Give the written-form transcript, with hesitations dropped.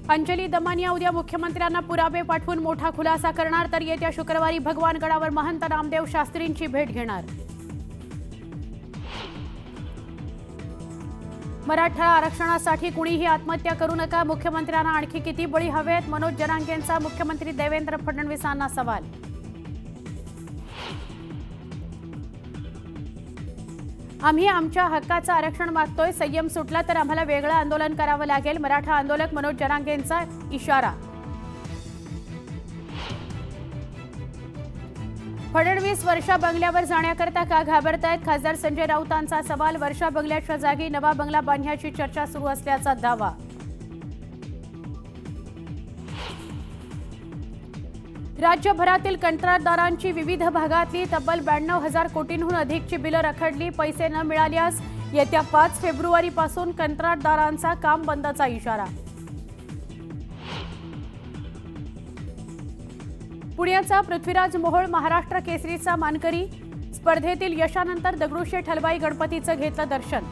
अंजली दमानिया उद्या मुख्यमंत्र्यांना पुरावे पाठवून मोठा खुलासा करणार, तर येत्या शुक्रवारी भगवानगडावर महंत नामदेव शास्त्रींची भेट घेणार. मराठा आरक्षणासाठी कुणीही आत्महत्या करू नका, मुख्यमंत्र्यांना आणखी किती बळी हवेत, मनोज जरांगेंचा मुख्यमंत्री देवेंद्र फडणवीसांना सवाल. आम्ही आमच्या हक्काचं आरक्षण मागतोय, संयम सुटला तर आम्हाला वेगळं आंदोलन करावं लागेल, मराठा आंदोलक मनोज जरांगेंचा इशारा. फडणवीस वर्षा बंगल्यावर जाण्याकरता का घाबरतायत, खासदार संजय राऊतांचा सवाल. वर्षा बंगल्याच्या जागी नवा बंगला बांधण्याची चर्चा सुरू असल्याचा दावा. राज्यभरातील कंत्राटदारांची विविध भागातली तब्बल 92,000 कोटींहून अधिकची बिलं रखडली. पैसे न मिळाल्यास येत्या 5 फेब्रुवारीपासून कंत्राटदारांचा काम बंदचा इशारा. पुण्याचा पृथ्वीराज मोहोळ महाराष्ट्र केसरीचा मानकरी. स्पर्धेतील यशानंतर दगडूशेठ हलवाई गणपतीचं घेतलं दर्शन.